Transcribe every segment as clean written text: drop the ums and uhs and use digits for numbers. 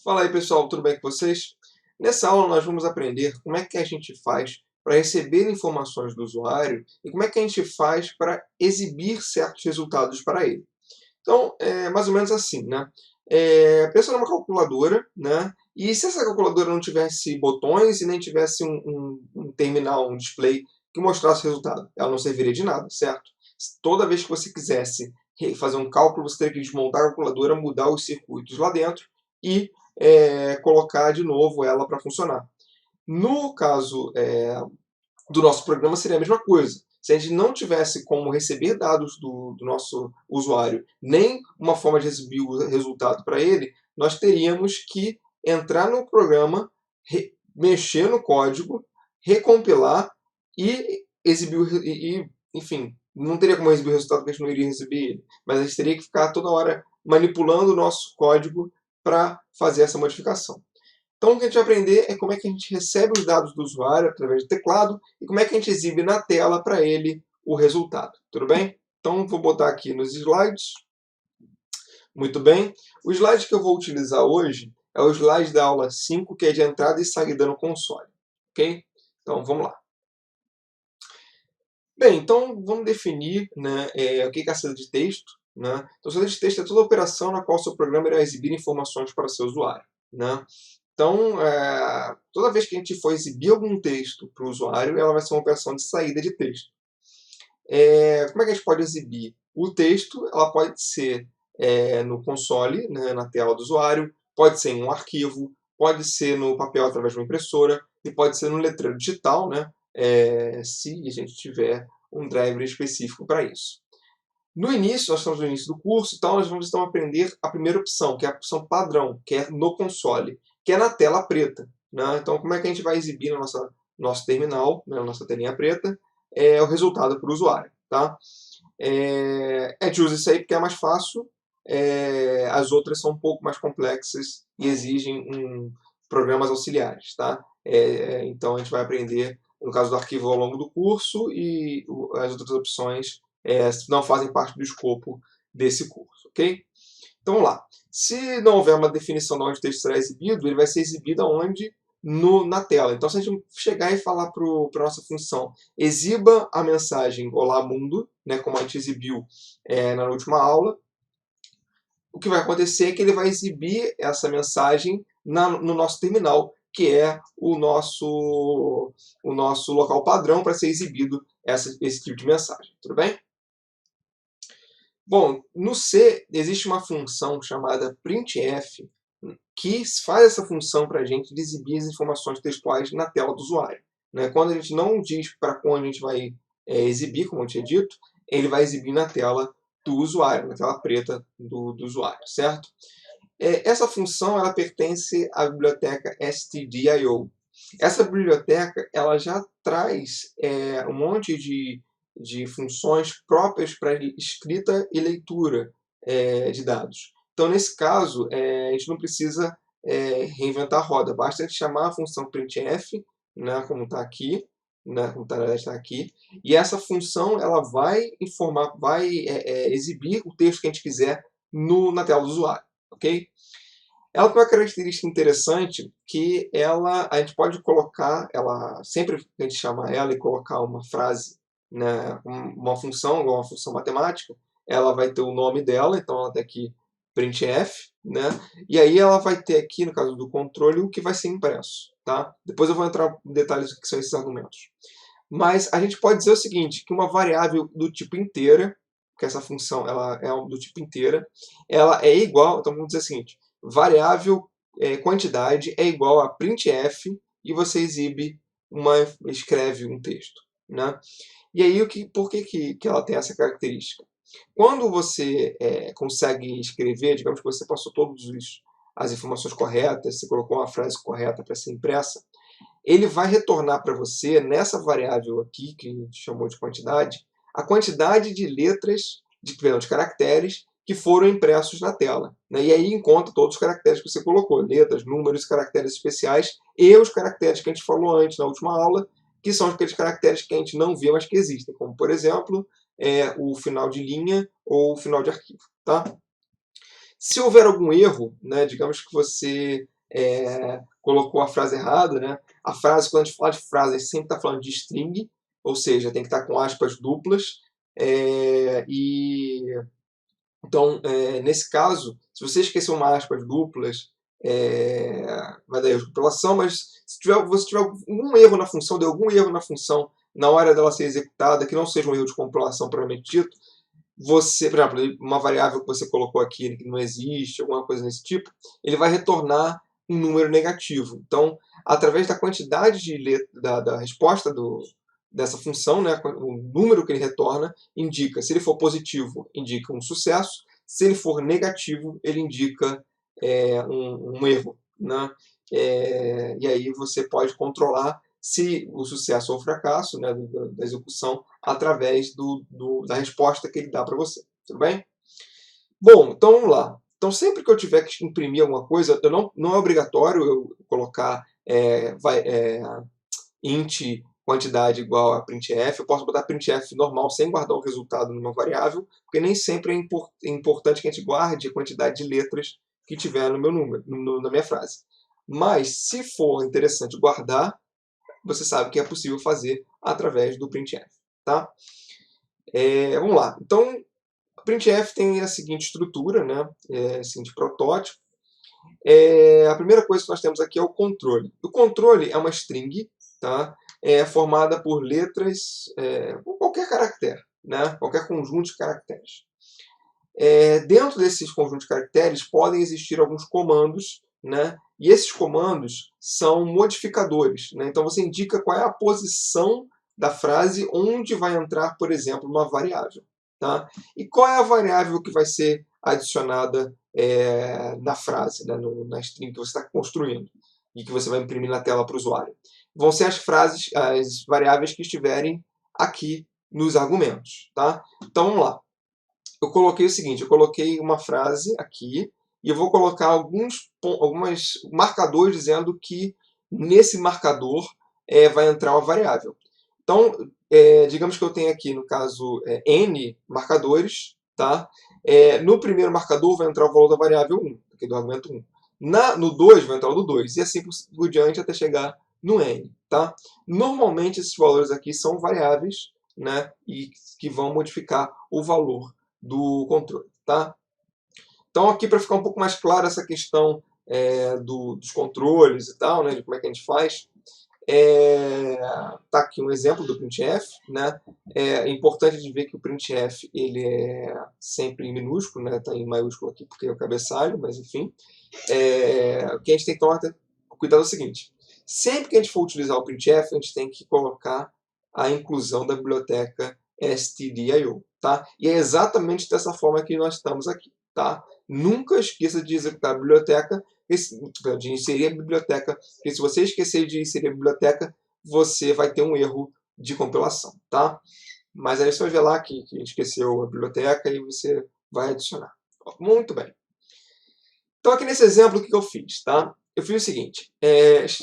Fala aí pessoal, tudo bem com vocês? Nessa aula nós vamos aprender como é que a gente faz para receber informações do usuário e como é que a gente faz para exibir certos resultados para ele. Então, é mais ou menos assim, né? Pensa numa calculadora, né? E se essa calculadora não tivesse botões e nem tivesse um terminal, um display que mostrasse o resultado, ela não serviria de nada, certo? Toda vez que você quisesse fazer um cálculo, você teria que desmontar a calculadora, mudar os circuitos lá dentro e colocar de novo ela para funcionar. No caso do nosso programa seria a mesma coisa. Se a gente não tivesse como receber dados do nosso usuário, nem uma forma de exibir o resultado para ele, nós teríamos que entrar no programa, mexer no código, recompilar e exibir enfim, não teria como exibir o resultado porque a gente não iria receber ele, mas a gente teria que ficar toda hora manipulando o nosso código para fazer essa modificação. Então, o que a gente vai aprender é como é que a gente recebe os dados do usuário através do teclado e como é que a gente exibe na tela para ele o resultado. Tudo bem? Então, vou botar aqui nos slides. Muito bem. O slide que eu vou utilizar hoje é o slide da aula 5, que é de entrada e saída no console. Ok? Então, vamos lá. Bem, então vamos definir, né, o que é a saída de texto. Né? Então, a saída de texto é toda operação na qual o seu programa irá exibir informações para o seu usuário. Né? Então, toda vez que a gente for exibir algum texto para o usuário, ela vai ser uma operação de saída de texto. Como é que a gente pode exibir? O texto ela pode ser no console, né, na tela do usuário, pode ser em um arquivo, pode ser no papel através de uma impressora e pode ser no letreiro digital, né, se a gente tiver um driver específico para isso. No início, nós estamos no início do curso, então nós vamos então aprender a primeira opção, que é a opção padrão, que é no console, que é na tela preta. Né? Então, como é que a gente vai exibir no nosso terminal, né, na nossa telinha preta, o resultado para o usuário. Tá? A gente usa isso aí porque é mais fácil, as outras são um pouco mais complexas e exigem programas auxiliares. Tá? Então, a gente vai aprender, no caso do arquivo, ao longo do curso e as outras opções não fazem parte do escopo desse curso, ok? Então vamos lá. Se não houver uma definição de onde o texto será exibido, ele vai ser exibido aonde? Na tela. Então se a gente chegar e falar para a nossa função, exiba a mensagem Olá Mundo, né, como a gente exibiu na última aula, o que vai acontecer é que ele vai exibir essa mensagem no nosso terminal, que é o nosso local padrão para ser exibido esse tipo de mensagem. Tudo bem? Bom, no C existe uma função chamada printf que faz essa função para a gente de exibir as informações textuais na tela do usuário. Né? Quando a gente não diz para onde a gente vai exibir, como eu tinha dito, ele vai exibir na tela do usuário, na tela preta do usuário, certo? Essa função ela pertence à biblioteca stdio. Essa biblioteca ela já traz um monte de funções próprias para escrita e leitura de dados. Então, nesse caso, a gente não precisa reinventar a roda, basta a gente chamar a função printf, né, como está aqui, né, como está aqui, e essa função ela vai informar, vai exibir o texto que a gente quiser na tela do usuário. Ok? Ela tem uma característica interessante que a gente pode colocar, sempre que a gente chamar ela e colocar uma frase, né, uma função, igual uma função matemática, ela vai ter o nome dela, então ela tem aqui printf, né, e aí ela vai ter aqui, no caso do controle, o que vai ser impresso. Tá? Depois eu vou entrar em detalhes do que são esses argumentos. Mas a gente pode dizer o seguinte, que uma variável do tipo inteira, que essa função ela é do tipo inteira, ela é igual, então vamos dizer o seguinte, variável quantidade é igual a printf e você escreve um texto. Né? E aí, por que ela tem essa característica? Quando você consegue escrever, digamos que você passou todas as informações corretas, você colocou uma frase correta para ser impressa, ele vai retornar para você, nessa variável aqui, que a gente chamou de quantidade, a quantidade de letras, de caracteres, que foram impressos na tela. Né? E aí encontra todos os caracteres que você colocou, letras, números, caracteres especiais e os caracteres que a gente falou antes na última aula, que são aqueles caracteres que a gente não vê, mas que existem, como, por exemplo, o final de linha ou o final de arquivo. Tá? Se houver algum erro, né, digamos que você colocou a frase errada, né? A frase, quando a gente fala de frase, a gente sempre está falando de string, ou seja, tem que estar com aspas duplas. Então, nesse caso, se você esquecer uma aspas duplas, vai dar erro de compilação, mas se você tiver algum erro na função, deu algum erro na função na hora dela ser executada, que não seja um erro de compilação propriamente dito, você, por exemplo, uma variável que você colocou aqui que não existe, alguma coisa desse tipo, ele vai retornar um número negativo. Então, através da quantidade da resposta dessa função, né, o número que ele retorna indica, se ele for positivo, indica um sucesso, se ele for negativo, ele indica um erro. Né? E aí você pode controlar se o sucesso ou o fracasso, né, da execução através da resposta que ele dá para você. Tudo bem? Bom, então vamos lá. Então sempre que eu tiver que imprimir alguma coisa, não é obrigatório eu colocar int quantidade igual a printf. Eu posso botar printf normal sem guardar o resultado numa variável, porque nem sempre é importante que a gente guarde a quantidade de letras que tiver no meu número, na minha frase. Mas se for interessante guardar, você sabe que é possível fazer através do printf. Tá? Vamos lá. Então, o printf tem a seguinte estrutura, né? Seguinte protótipo. A primeira coisa que nós temos aqui é o controle. O controle é uma string, tá? Formada por letras, por qualquer caractere, né? Qualquer conjunto de caracteres. Dentro desses conjuntos de caracteres podem existir alguns comandos, né? E esses comandos são modificadores. Né? Então você indica qual é a posição da frase onde vai entrar, por exemplo, uma variável. Tá? E qual é a variável que vai ser adicionada na frase, né? Na string que você está construindo e que você vai imprimir na tela para o usuário. Vão ser as variáveis que estiverem aqui nos argumentos. Tá? Então vamos lá. Eu coloquei o seguinte, eu coloquei uma frase aqui e eu vou colocar alguns marcadores dizendo que nesse marcador vai entrar uma variável. Então, digamos que eu tenho aqui, no caso, n marcadores. Tá? No primeiro marcador vai entrar o valor da variável 1, aqui do argumento 1. No 2 vai entrar o do 2, e assim por diante até chegar no n. Tá? Normalmente esses valores aqui são variáveis, né, e que vão modificar o valor do controle. Tá? Então, aqui para ficar um pouco mais clara essa questão dos controles e tal, né, de como é que a gente faz, tá aqui um exemplo do printf. Né? É importante de ver que o printf ele é sempre em minúsculo, né? Tá em maiúsculo aqui porque é o cabeçalho, mas enfim. O que a gente tem que tomar cuidado é o seguinte: sempre que a gente for utilizar o printf, a gente tem que colocar a inclusão da biblioteca stdio. Tá? E é exatamente dessa forma que nós estamos aqui. Tá? Nunca esqueça de executar a biblioteca, de inserir a biblioteca, porque se você esquecer de inserir a biblioteca, você vai ter um erro de compilação. Tá? Mas aí você vai ver lá que esqueceu a biblioteca e você vai adicionar. Muito bem. Então aqui nesse exemplo, o que eu fiz? Tá? Eu fiz o seguinte,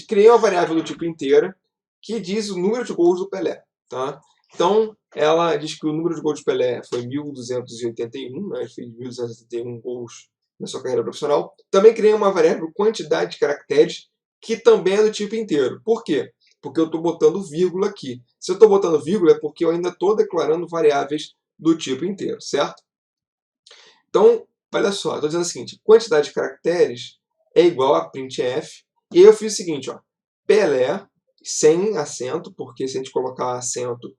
criei uma variável do tipo inteira que diz o número de gols do Pelé. Tá? Então, ela diz que o número de gols do Pelé foi 1.281, né? Ele fez 1.281 gols na sua carreira profissional. Também criei uma variável quantidade de caracteres, que também é do tipo inteiro. Por quê? Porque eu estou botando vírgula aqui. Se eu estou botando vírgula é porque eu ainda estou declarando variáveis do tipo inteiro, certo? Então, olha só, estou dizendo o seguinte, quantidade de caracteres é igual a printf, e aí eu fiz o seguinte, ó, Pelé, sem acento, porque se a gente colocar acento,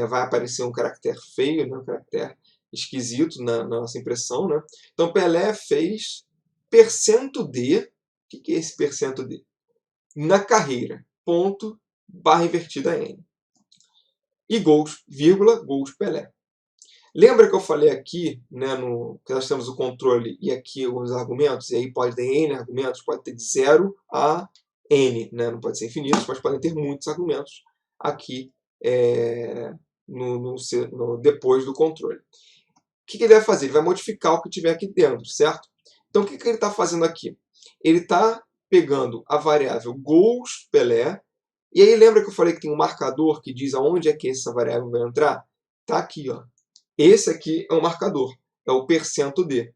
vai aparecer um caractere feio, né, um caractere esquisito na nossa impressão. Né? Então, Pelé fez %d, o que é esse %d? Na carreira, ponto, barra invertida n. E gols, vírgula, gols Pelé. Lembra que eu falei aqui, né, que nós temos o controle e aqui os argumentos, e aí pode ter n argumentos, pode ter de 0 a n, né, não pode ser infinitos, mas podem ter muitos argumentos aqui depois do controle. O que ele vai fazer? Ele vai modificar o que tiver aqui dentro, certo? Então o que ele está fazendo aqui? Ele está pegando a variável gols Pelé, e aí lembra que eu falei que tem um marcador que diz aonde é que essa variável vai entrar? Está aqui, ó. Esse aqui é um marcador, é o %d,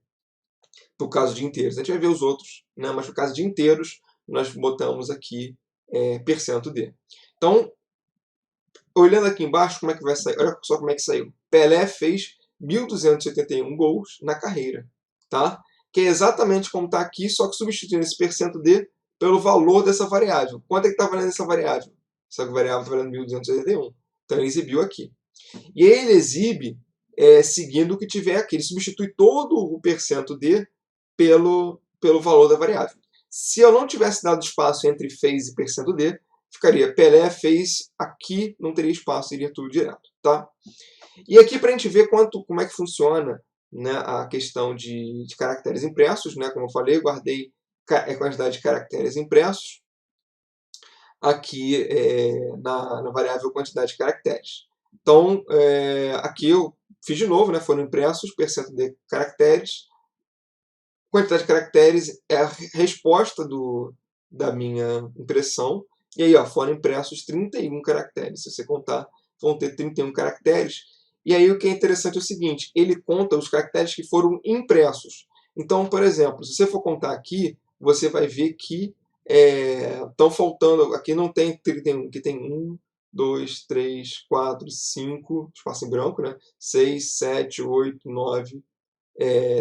no caso de inteiros. A gente vai ver os outros, né? Mas no caso de inteiros, nós botamos aqui %D. Então, olhando aqui embaixo, como é que vai sair? Olha só como é que saiu. Pelé fez 1.281 gols na carreira, tá? Que é exatamente como está aqui, só que substituindo esse %D pelo valor dessa variável. Quanto é que está valendo essa variável? Essa variável está valendo 1.281. Então ele exibiu aqui. E aí ele exibe seguindo o que tiver aqui. Ele substitui todo o %D pelo valor da variável. Se eu não tivesse dado espaço entre fez e %D, ficaria Pelé fez aqui, não teria espaço, iria tudo direto. Tá? E aqui para a gente ver como é que funciona, né, a questão de caracteres impressos, né, como eu falei, eu guardei a quantidade de caracteres impressos aqui na variável quantidade de caracteres. Então, aqui eu fiz de novo, né, foram impressos %D caracteres. Quantidade de caracteres é a resposta da minha impressão. E aí, ó, foram impressos 31 caracteres. Se você contar, vão ter 31 caracteres. E aí o que é interessante é o seguinte, ele conta os caracteres que foram impressos. Então, por exemplo, se você for contar aqui, você vai ver que estão faltando, aqui não tem 31, aqui tem 1, 2, 3, 4, 5, espaço em branco, né? 6, 7, 8, 9,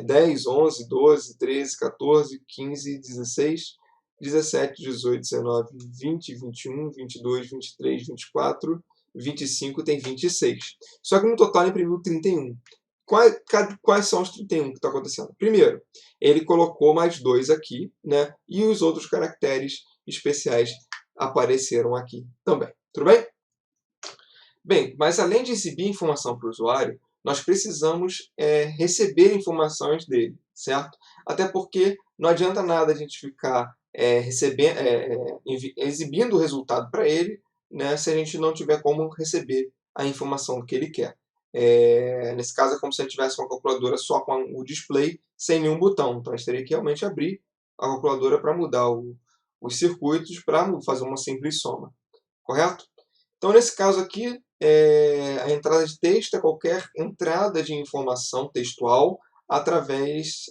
10, 11, 12, 13, 14, 15, 16, 17, 18, 19, 20, 21, 22, 23, 24, 25, tem 26. Só que no total ele imprimiu 31. Quais são os 31 que está acontecendo? Primeiro, ele colocou mais 2 aqui, né? E os outros caracteres especiais apareceram aqui também. Tudo bem? Bem, mas além de exibir informação para o usuário, nós precisamos receber informações dele, certo? Até porque não adianta nada a gente ficar exibindo o resultado para ele, né, se a gente não tiver como receber a informação que ele quer. Nesse caso é como se a gente tivesse uma calculadora só com o display, sem nenhum botão. Então a gente teria que realmente abrir a calculadora para mudar os circuitos, para fazer uma simples soma. Correto? Então, nesse caso aqui, a entrada de texto é qualquer entrada de informação textual através,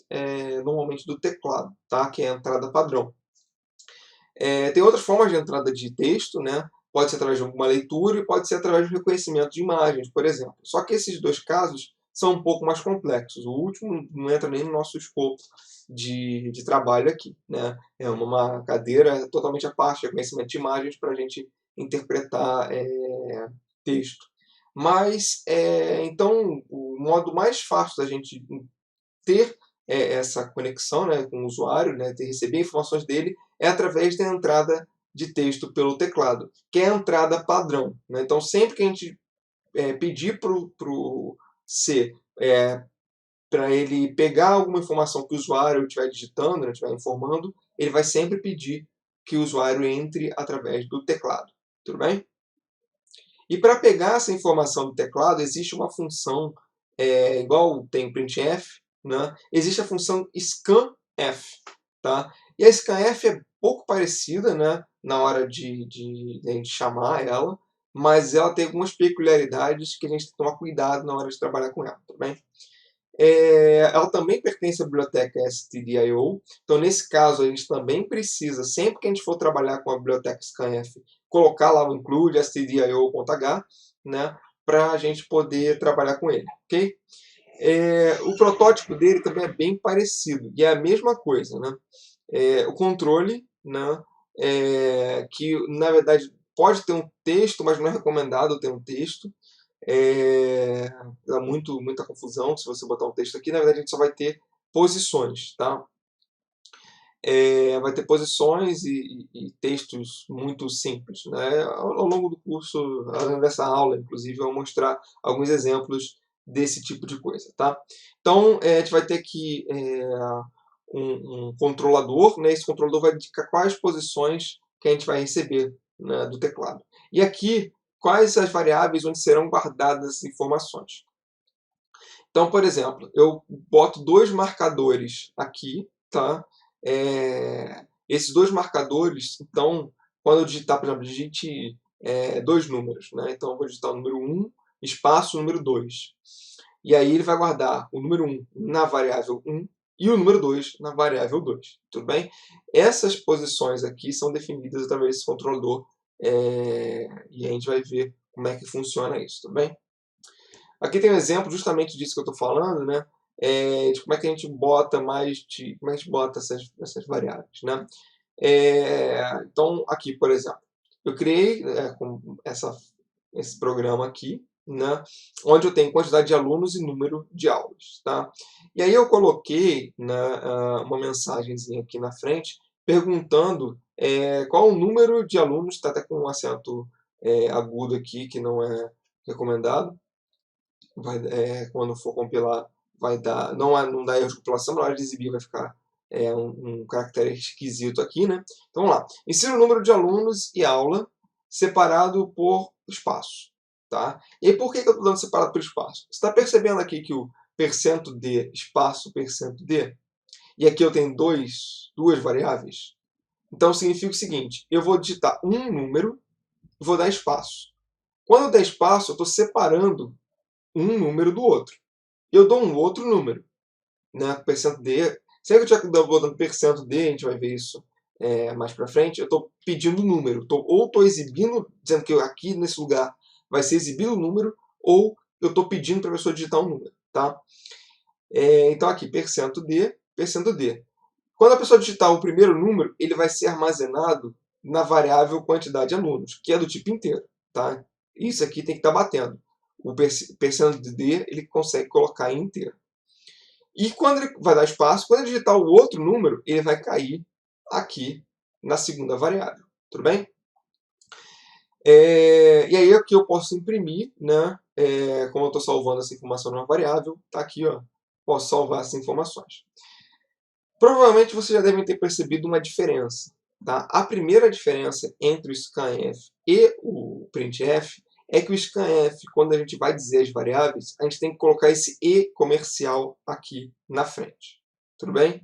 normalmente, do teclado, tá? Que é a entrada padrão. Tem outras formas de entrada de texto, né? Pode ser através de alguma leitura e pode ser através do reconhecimento de imagens, por exemplo. Só que esses dois casos são um pouco mais complexos. O último não entra nem no nosso escopo de trabalho aqui, né? É uma cadeira totalmente à parte, reconhecimento de imagens, para a gente interpretar texto. Mas, então, o modo mais fácil da gente ter essa conexão, né, com o usuário, né, receber informações dele, é através da entrada de texto pelo teclado, que é a entrada padrão. Né? Então, sempre que a gente pedir para o C para ele pegar alguma informação que o usuário estiver digitando, né, estiver informando, ele vai sempre pedir que o usuário entre através do teclado. Tudo bem? E para pegar essa informação do teclado, existe uma função, igual tem o printf, né? Existe a função scanf. Tá? E a scanf é pouco parecida, né, na hora de a gente chamar ela, mas ela tem algumas peculiaridades que a gente tem que tomar cuidado na hora de trabalhar com ela. Tá bem? Ela também pertence à biblioteca stdio, então nesse caso a gente também precisa, sempre que a gente for trabalhar com a biblioteca scanf, colocar lá o include stdio.h, né, para a gente poder trabalhar com ele, ok? O protótipo dele também é bem parecido, e é a mesma coisa, né? O controle, né, que na verdade pode ter um texto, mas não é recomendado ter um texto, dá muita confusão se você botar um texto aqui. Na verdade, a gente só vai ter posições, tá? Vai ter posições e textos muito simples, né? Ao longo do curso, ao longo dessa aula, inclusive, eu vou mostrar alguns exemplos desse tipo de coisa, tá? Então, a gente vai ter aqui um controlador, né? Esse controlador vai indicar quais posições que a gente vai receber, né, do teclado. E aqui, quais as variáveis onde serão guardadas as informações. Então, por exemplo, eu boto 2 marcadores aqui, tá? Esses 2 marcadores, então, quando eu digitar, por exemplo, digite 2 números, né? Então, eu vou digitar o número 1, espaço, número 2. E aí ele vai guardar o número 1 na variável 1 e o número 2 na variável 2, tudo bem? Essas posições aqui são definidas através desse controlador, e a gente vai ver como é que funciona isso, tudo bem? Aqui tem um exemplo justamente disso que eu estou falando, né? De como é que a gente bota como é que a gente bota essas variáveis, né? Então, aqui, por exemplo, eu criei esse programa aqui, né, onde eu tenho quantidade de alunos e número de aulas. Tá? E aí eu coloquei, né, uma mensagenzinha aqui na frente, perguntando qual o número de alunos, está até com um acento agudo aqui, que não é recomendado. Quando for compilar, vai dar, não dá erro de compilação, na hora de exibir vai ficar um caractere esquisito aqui, né? Então vamos lá. Insira o número de alunos e aula separado por espaço. Tá? E aí, por que eu estou dando separado por espaço? Você está percebendo aqui que o %d, espaço %d, e aqui eu tenho duas variáveis? Então significa o seguinte, eu vou digitar um número e vou dar espaço. Quando eu der espaço, eu estou separando um número do outro. Eu dou um outro número, né? %d. Sempre que eu estiver botando %d, a gente vai ver isso mais para frente, eu estou pedindo número. Ou estou exibindo, dizendo que aqui nesse lugar vai ser exibido o número, ou eu estou pedindo para a pessoa digitar um número. Tá? Então aqui, %d. Quando a pessoa digitar o primeiro número, ele vai ser armazenado na variável quantidade de alunos, que é do tipo inteiro. Tá? Isso aqui tem que estar batendo. O %d ele consegue colocar em inteiro. E quando ele vai dar espaço, quando ele digitar o outro número, ele vai cair aqui na segunda variável. Tudo bem? E aí aqui eu posso imprimir, né? Como eu estou salvando essa informação numa variável, está aqui, ó, posso salvar essas informações. Provavelmente vocês já devem ter percebido uma diferença. Tá? A primeira diferença entre o scanf e o printf é que o scanf, quando a gente vai dizer as variáveis, a gente tem que colocar esse e comercial aqui na frente. Tudo bem?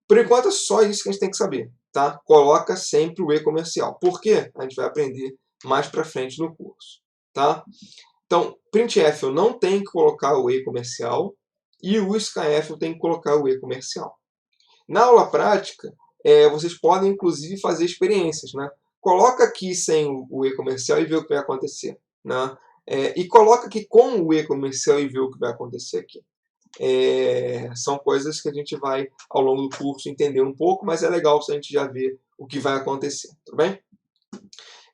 Por enquanto é só isso que a gente tem que saber. Tá? Coloca sempre o e comercial. Por quê? A gente vai aprender mais para frente no curso. Tá? Então, printf eu não tenho que colocar o e comercial e o scanf eu tenho que colocar o e comercial. Na aula prática, vocês podem, inclusive, fazer experiências. Né? Coloca aqui sem o e-comercial e vê o que vai acontecer. Né? E coloca aqui com o e-comercial e vê o que vai acontecer aqui. São coisas que a gente vai, ao longo do curso, entender um pouco, mas é legal se a gente já ver o que vai acontecer. Tudo bem?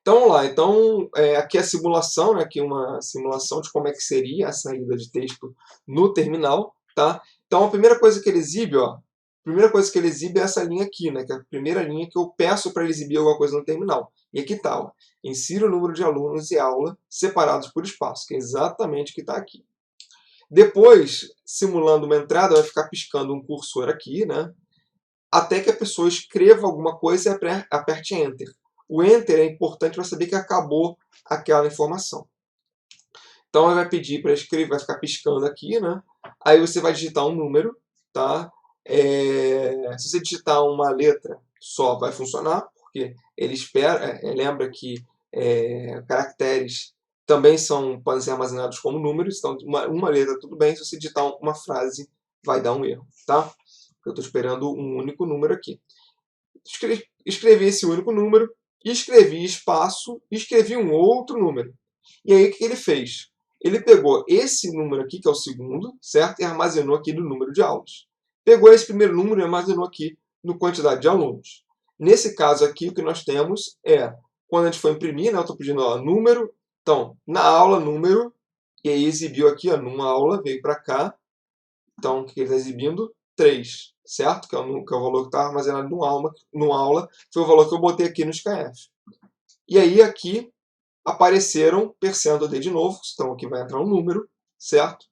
Então, vamos lá. Então, aqui é a simulação, né? Aqui uma simulação de como é que seria a saída de texto no terminal. Tá? Então, a primeira coisa que ele exibe, ó, é essa linha aqui, né, que é a primeira linha que eu peço para ele exibir alguma coisa no terminal. E aqui está, ó, insira o número de alunos e aula separados por espaço, que é exatamente o que está aqui. Depois, simulando uma entrada, vai ficar piscando um cursor aqui, né, até que a pessoa escreva alguma coisa e aperte Enter. O Enter é importante para saber que acabou aquela informação. Então, ele vai pedir para escrever, vai ficar piscando aqui, né, aí você vai digitar um número, tá? Se você digitar uma letra só, vai funcionar, porque ele espera, lembra que caracteres também podem ser armazenados como números, então uma letra tudo bem, se você digitar uma frase, vai dar um erro, tá? Eu estou esperando um único número aqui. Escrevi esse único número, escrevi espaço, escrevi um outro número. E aí o que ele fez? Ele pegou esse número aqui, que é o segundo, certo? E armazenou aqui no número de aulas. Pegou esse primeiro número e armazenou aqui no quantidade de alunos. Nesse caso aqui, o que nós temos quando a gente for imprimir, né, eu estou pedindo número, então, na aula, número, e aí exibiu aqui, ó, numa aula, veio para cá, então, o que ele está exibindo? 3, certo? Que é o valor que está armazenado numa aula, foi o valor que eu botei aqui no scanf. E aí, aqui, apareceram %d de novo, então aqui vai entrar um número, certo?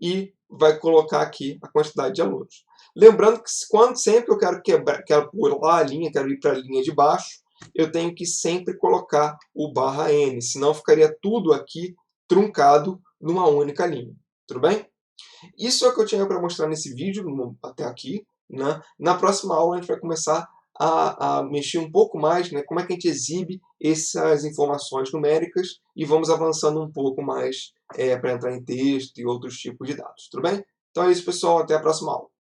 E vai colocar aqui a quantidade de alunos. Lembrando que sempre eu quero pular a linha, quero ir para a linha de baixo, eu tenho que sempre colocar o /n, senão ficaria tudo aqui truncado numa única linha. Tudo bem? Isso é o que eu tinha para mostrar nesse vídeo, até aqui. Né? Na próxima aula a gente vai começar a mexer um pouco mais, né? Como é que a gente exibe essas informações numéricas e vamos avançando um pouco mais para entrar em texto e outros tipos de dados. Tudo bem? Então é isso, pessoal. Até a próxima aula.